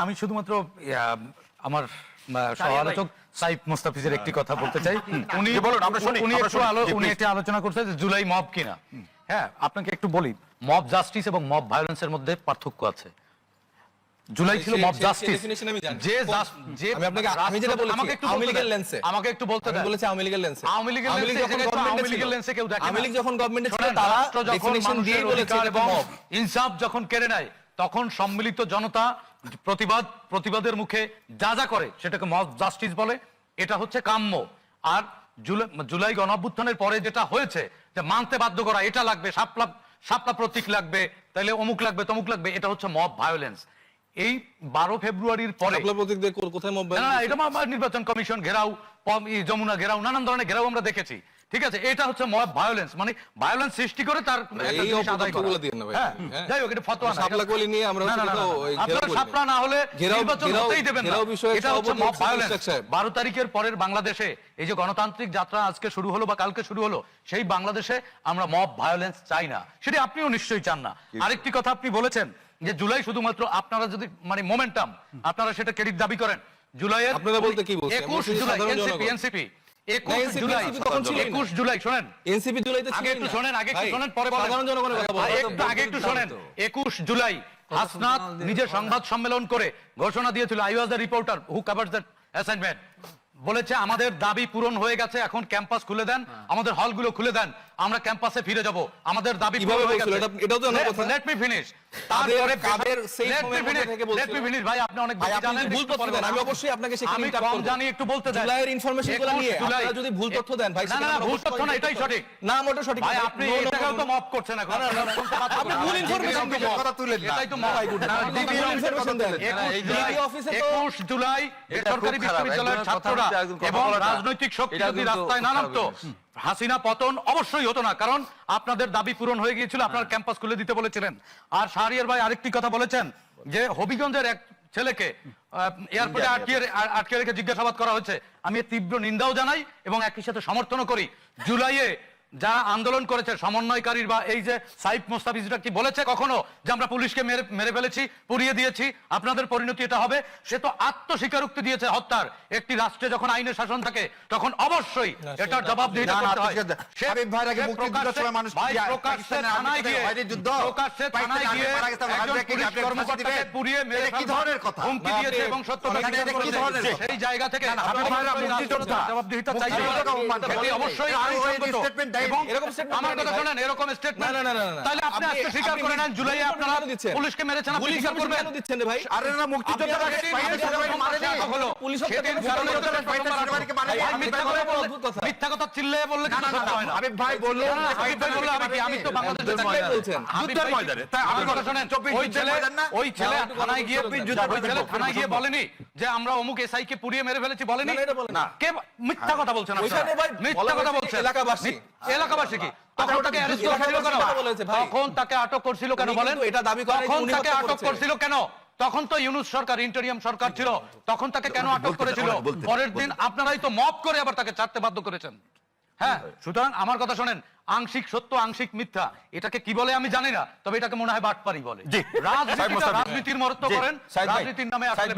আমি শুধুমাত্র আমার সহ-আলোচক সাইফ মোস্তাফিজের একটি কথা বলতে চাই। উনি একটি আলোচনা করছে যে জুলাই মব কিনা। হ্যাঁ, আপনাকে একটু বলি, মব জাস্টিস এবং মব ভায়োলেন্সের মধ্যে পার্থক্য আছে। জুলাই ছিল মব জাস্টিস, আমাকে একটু বলতে দেন। আওয়ামী লীগের লেন্সে কেউ দেখে না। আওয়ামী লীগ যখন গভর্নমেন্টে ছিল তারা ডেফিনিশন দিয়ে বলেছে এবং ইনসাফ যখন কেড়ে নেয় তখন সম্মিলিত জনতা প্রতিবাদের মুখে যা যা করে সেটাকে মব জাস্টিস বলে। এটা হচ্ছে কাম্য। আর জুলাই গণঅভ্যুত্থানের পরে যেটা হয়েছে যে মানতে বাধ্য করা, এটা লাগবে, শাপলা প্রতীক লাগবে, তাইলে অমুক লাগবে তমুক লাগবে, এটা হচ্ছে মব ভায়োলেন্স। এই 12 ফেব্রুয়ারির পরে নির্বাচন কমিশন ঘেরাও, যমুনা ঘেরাও, নানান ধরনের ঘেরাও আমরা দেখেছি। ঠিক আছে, এটা হচ্ছে মব ভায়োলেন্স, মানে ভায়োলেন্স সৃষ্টি করে তার যাই হোক, এটা ফতোয়া না। শাপলা না হলে নির্বাচন হতেই দেবেন না, এটা হচ্ছে মব ভায়োলেন্স। 12 তারিখের পরের বাংলাদেশে এই যে গণতান্ত্রিক যাত্রা আজকে শুরু হলো বা কালকে শুরু হলো, সেই বাংলাদেশে আমরা মব ভায়োলেন্স চাই না। সেটা আপনিও নিশ্চয়ই চান না। আরেকটি কথা আপনি বলেছেন যে জুলাই শুধুমাত্র আপনারা যদি মানে মোমেন্টাম, আপনারা সেটা ক্রেডিট দাবি করেন। জুলাইয়ের আপনারা বলতে কি বলছেন? 21 জুলাই এনসিপি 21 জুলাই শোনেন, এনসিপি জুলাইতে আগে একটু শোনেন, আগে একটু শোনেন, পরে সাধারণ জনগণের কথা বলেন। আগে একটু শোনেন। 21 জুলাই হাসনাত নিজে সংবাদ সম্মেলন করে ঘোষণা দিয়েছিল, I was the reporter who covers that assignment. বলেছে আমাদের দাবি পূরণ হয়ে গেছে, এখন ক্যাম্পাস খুলে দেন, আমাদের হলগুলো খুলে দেন, আমরা ক্যাম্পাসে ফিরে যাব, আমাদের দাবি পূরণ হয়ে গেছে। এটাও তো না কথা। Let me finish. তারপরে কাদের সেই মোমেন্ট থেকে বলছেন? লেট মি ফিনিশ ভাই, আপনি অনেক বেশি জানেন, ভুল তথ্য দেন। আমি অবশ্যই আপনাকে সেখানে ইন্টারপ্ট করব। আমি জানি, একটু বলতে দেন। জুলাইয়ের ইনফরমেশনগুলো নিয়ে আপনারা যদি ভুল তথ্য দেন ভাই, সেটা না ভুল তথ্য না, এটাই সঠিক। না মোটেও সঠিক ভাই, আপনি এটাও তো মব করছেন এখন। আপনি ভুল ইনফরমেশন দিয়ে কথা তুলেন না, এটাই তো মব। ভুল ইনফরমেশন দেন। 21 জুলাই সরকারি বিশ্ববিদ্যালয়ের ছাত্ররা এবং রাজনৈতিক শক্তি যদি রাস্তায় না নামতো, হাসিনা পতন অবশ্যই হতো না, কারণ আপনাদের দাবি পূরণ হয়ে গিয়েছিল, আপনার ক্যাম্পাস খুলে দিতে বলেছিলেন। আর শাহরিয়ার ভাই আরেকটি কথা বলেছেন যে হবিগঞ্জের এক ছেলেকে এয়ারপোর্টে আটকে রেখে জিজ্ঞাসাবাদ করা হয়েছে। আমি তীব্র নিন্দাও জানাই এবং একই সাথে সমর্থনও করি। জুলাইয়ে যারা আন্দোলন করেছে সমন্বয়কারীর বা এই যে সাইফ মোস্তাফিজরা কি বলেছে কখনো যে আমরা পুলিশকে মেরে ফেলেছি, পুড়িয়ে দিয়েছি, আপনাদের পরিণতি এটা হবে? সে তো আত্মস্বীকারোক্তি দিয়েছে হত্যার। একটি রাষ্ট্রে যখন আইনের শাসন থাকে তখন অবশ্যই এটার জবাবদিহিতা করতে হয়। প্রকাশ্যে থানায় গিয়ে একজন পুলিশ কর্মকর্তাকে পুড়িয়ে মেরে হুমকি দিয়েছে এবং সত্যতা সেই জায়গা থেকে জবাবদিহিতা চাইছে অবশ্যই। আমার কথা শুনেন, এরকম স্টেটমেন্ট তাহলে আপনি আজকে স্বীকার করে নেন জুলাইয়ে আপনারা পুলিশকে মেরেছেন, আপনি স্বীকার করবেন? কেন দিচ্ছেন রে ভাই? আরে না, মুক্তিযোদ্ধারা হলো পুলিশ মিথ্যা কথা চিল্লায়ে বললে কিছু সত্য হয় না। আবিব ভাই বললো, আবিব ভাই বললো আমি তো বাংলাদেশে থাকলে বলছেন যুদ্ধের ময়দানে। তাই আমার কথা শুনেন, ওই ছেলে থানায় গিয়ে বলেনি যে আমরা অমুক এসআই কে পুড়িয়ে মেরে ফেলেছি, বলেনি না। কে মিথ্যা কথা বলছেন? মিথ্যা কথা বলছেন এলাকাবাসী। কি তখন তাকে অ্যারেস্ট করেছিল কেন? তখন তাকে আটক করছিল কেন বলেন? এটা দাবি করে তখন তাকে আটক করছিল কেন? তখন তো ইউনূস সরকার, ইন্টারিয়াম সরকার ছিল, তখন তাকে কেন আটক করেছিল? পরের দিন আপনারাই তো মব করে আবার তাকে ছাড়তে বাধ্য করেছেন। হ্যাঁ, সুতরাং আমার কথা শোনেন, আংশিক সত্য আংশিক মিথ্যা এটাকে কি বলে আমি জানি না, তবে এটাকে মনে হয় বাটপারি বলে। রাজনীতির মহত্ব করেন, রাজনীতির নামে আসলে